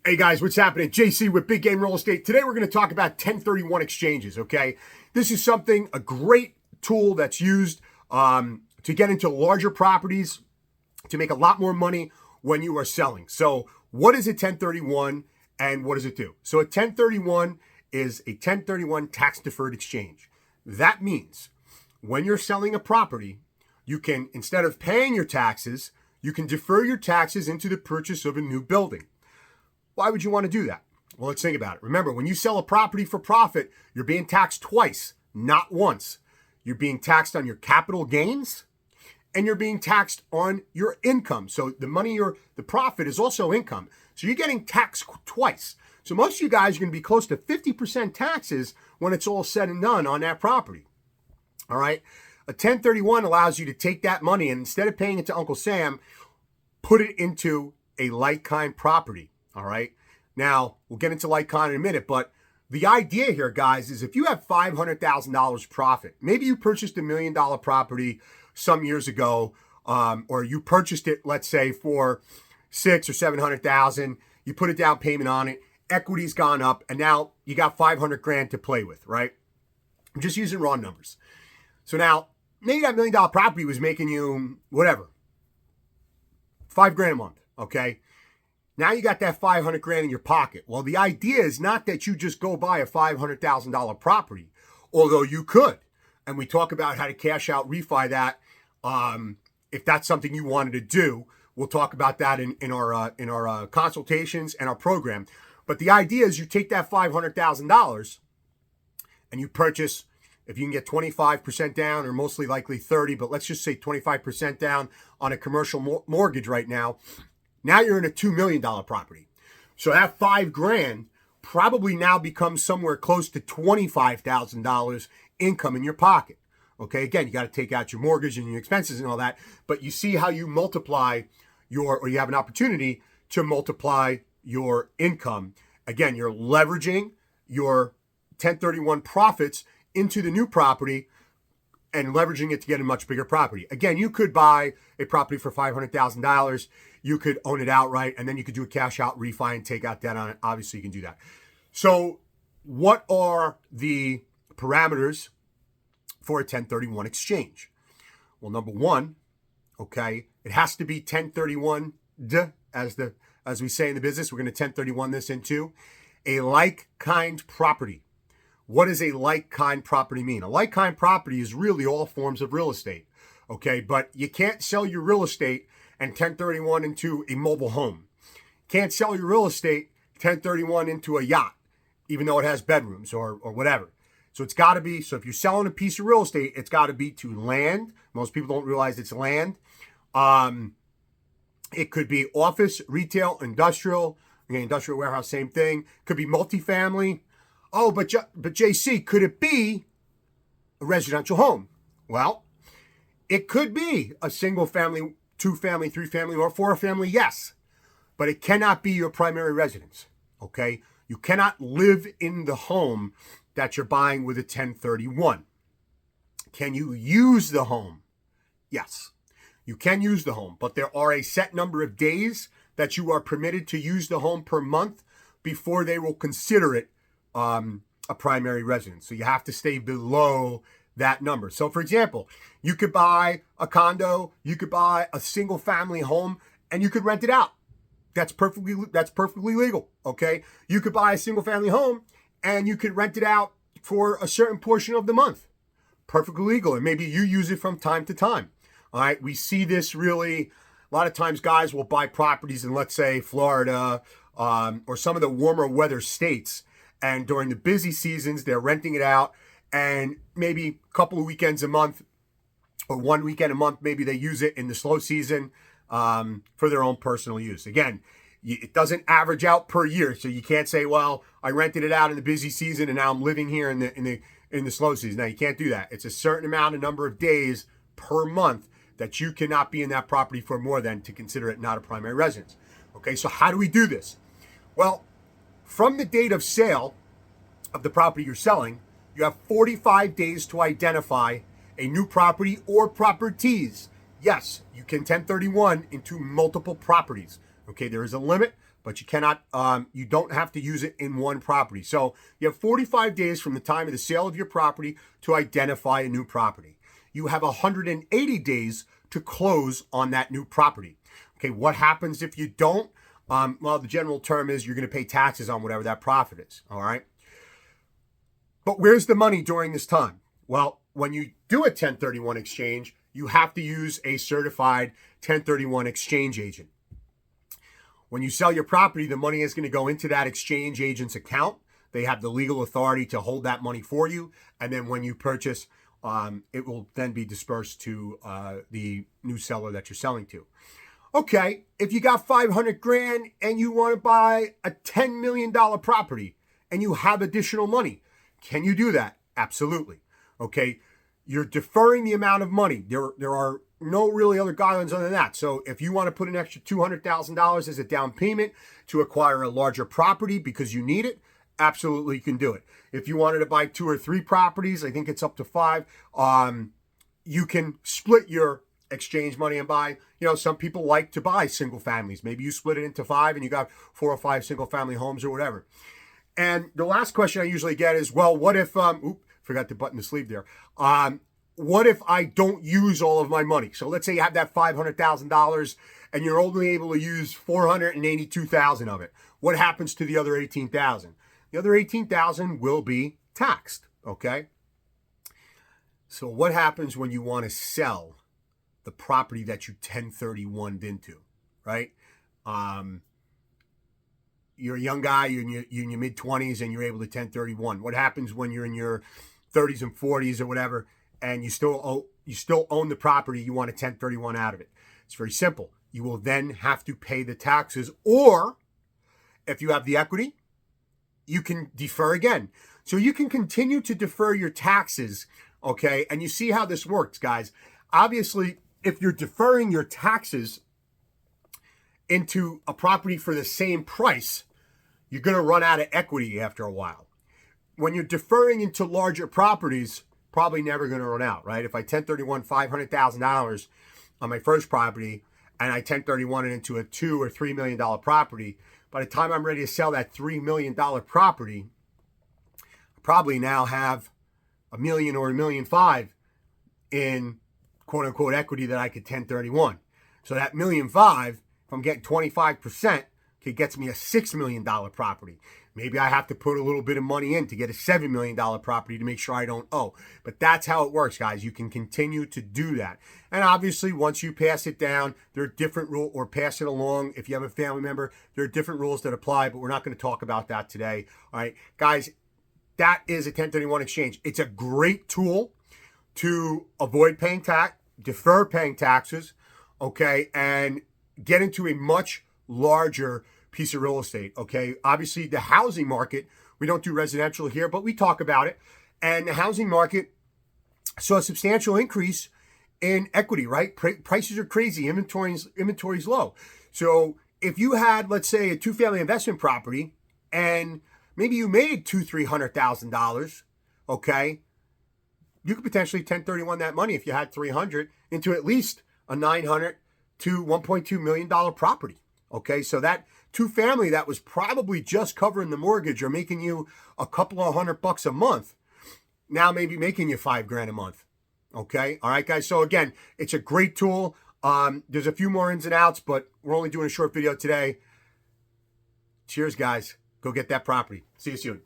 Hey guys, what's happening? JC with Big Game Real Estate. Today we're going to talk about 1031 exchanges, okay? This is a great tool that's used to get into larger properties to make a lot more money when you are selling. So what is a 1031 and what does it do? So a 1031 is a 1031 tax-deferred exchange. That means when you're selling a property, you can, instead of paying your taxes, you can defer your taxes into the purchase of a new building. Why would you want to do that? Well, let's think about it. Remember, when you sell a property for profit, you're being taxed twice, not once. You're being taxed on your capital gains and you're being taxed on your income. So the profit is also income. So you're getting taxed twice. So most of you guys are going to be close to 50% taxes when it's all said and done on that property. All right. A 1031 allows you to take that money and instead of paying it to Uncle Sam, put it into a like-kind property. All right. Now, we'll get into like-kind in a minute, but the idea here, guys, is if you have $500,000 profit, maybe you purchased $1 million property some years ago, or you purchased it, let's say, for $600,000 or $700,000. You put a down payment on it, equity's gone up, and now you got $500,000 to play with, right? I'm just using raw numbers. So now, maybe that $1 million property was making you whatever, $5,000 a month, okay? Now you got that $500,000 in your pocket. Well, the idea is not that you just go buy a $500,000 property, although you could. And we talk about how to cash out, refi that. If that's something you wanted to do, we'll talk about that in our consultations and our program. But the idea is you take that $500,000 and you purchase, if you can get 25% down or mostly likely 30, but let's just say 25% down on a commercial mortgage right now. Now you're in a $2 million property. So that $5,000 probably now becomes somewhere close to $25,000 income in your pocket. Okay, again, you got to take out your mortgage and your expenses and all that, but you see how you multiply or you have an opportunity to multiply your income. Again, you're leveraging your 1031 profits into the new property and leveraging it to get a much bigger property. Again, you could buy a property for $500,000. You could own it outright, and then you could do a cash out refi and take out debt on it. Obviously, you can do that. So what are the parameters for a 1031 exchange? Well, number one, okay, it has to be 1031 as we say in the business. We're going to 1031 this into a like-kind property. What does a like-kind property mean? A like-kind property is really all forms of real estate, okay? But you can't sell your real estate and 1031 into a mobile home. Can't sell your real estate 1031 into a yacht, even though it has bedrooms or whatever. So it's got to be, so if you're selling a piece of real estate, it's got to be to land. Most people don't realize it's land. It could be office, retail, industrial. Okay, industrial warehouse, same thing. Could be multifamily. Oh, but JC, could it be a residential home? Well, it could be a single family, 2-family, 3-family, or 4-family, yes. But it cannot be your primary residence, okay? You cannot live in the home that you're buying with a 1031. Can you use the home? Yes, you can use the home, but there are a set number of days that you are permitted to use the home per month before they will consider it a primary residence. So you have to stay below that number. So for example, you could buy a condo, you could buy a single family home, and you could rent it out. That's perfectly legal. Okay. You could buy a single family home and you could rent it out for a certain portion of the month. Perfectly legal. And maybe you use it from time to time. All right. We see this really a lot of times. Guys will buy properties in, let's say, Florida or some of the warmer weather states. And during the busy seasons, they're renting it out. And maybe a couple of weekends a month or one weekend a month, maybe they use it in the slow season for their own personal use. Again, it doesn't average out per year. So you can't say, well, I rented it out in the busy season and now I'm living here in the slow season. No, you can't do that. It's a certain number of days per month that you cannot be in that property for more than to consider it not a primary residence. Okay, so how do we do this? Well, from the date of sale of the property you're selling, you have 45 days to identify a new property or properties. Yes, you can 1031 into multiple properties. Okay, there is a limit, but you cannot, you don't have to use it in one property. So you have 45 days from the time of the sale of your property to identify a new property. You have 180 days to close on that new property. Okay, what happens if you don't? Well, the general term is you're going to pay taxes on whatever that profit is, all right? But where's the money during this time? Well, when you do a 1031 exchange, you have to use a certified 1031 exchange agent. When you sell your property, the money is going to go into that exchange agent's account. They have the legal authority to hold that money for you. And then when you purchase, it will then be dispersed to the new seller that you're selling to. Okay, if you got 500 grand and you want to buy a $10 million property and you have additional money, can you do that? Absolutely. Okay, you're deferring the amount of money. There are no really other guidelines other than that. So if you want to put an extra $200,000 as a down payment to acquire a larger property because you need it, absolutely you can do it. If you wanted to buy 2 or 3 properties, I think it's up to 5, you can split your exchange money and buy, some people like to buy single families. Maybe you split it into 5 and you got 4 or 5 single family homes or whatever. And the last question I usually get is, well, what if, forgot to button the sleeve there. What if I don't use all of my money? So let's say you have that $500,000 and you're only able to use $482,000 of it. What happens to the other $18,000? The other $18,000 will be taxed, okay? So what happens when you want to sell the property that you 1031'd into, right? You're a young guy, you're in your mid-20s and you're able to 1031. What happens when you're in your 30s and 40s or whatever and you still own the property, you want to 1031 out of it? It's very simple. You will then have to pay the taxes, or if you have the equity, you can defer again. So you can continue to defer your taxes, okay? And you see how this works, guys. Obviously, if you're deferring your taxes into a property for the same price, you're going to run out of equity after a while. When you're deferring into larger properties, probably never going to run out, right? If I 1031 $500,000 on my first property and I 1031 it into a $2 or $3 million property, by the time I'm ready to sell that $3 million property, I probably now have $1 million or $1.5 million in quote unquote equity that I could 1031. So that $1.5 million, if I'm getting 25%, it gets me a $6 million property. Maybe I have to put a little bit of money in to get a $7 million property to make sure I don't owe. But that's how it works, guys. You can continue to do that. And obviously, once you pass it down, there are different rules, or pass it along. If you have a family member, there are different rules that apply, but we're not going to talk about that today. All right, guys, that is a 1031 exchange. It's a great tool to avoid paying tax, defer paying taxes, okay, and get into a much larger piece of real estate, okay? Obviously, the housing market, we don't do residential here, but we talk about it. And the housing market saw a substantial increase in equity, right? Prices are crazy. Inventory's low. So if you had, let's say, a 2-family investment property and maybe you made $200,000-$300,000, okay, you could potentially 1031 that money if you had 300 into at least a $900 to $1.2 million property. Okay, so that 2-family that was probably just covering the mortgage or making you a couple of $100 a month, now maybe making you $5,000 a month. Okay, all right, guys. So again, it's a great tool. There's a few more ins and outs, but we're only doing a short video today. Cheers, guys. Go get that property. See you soon.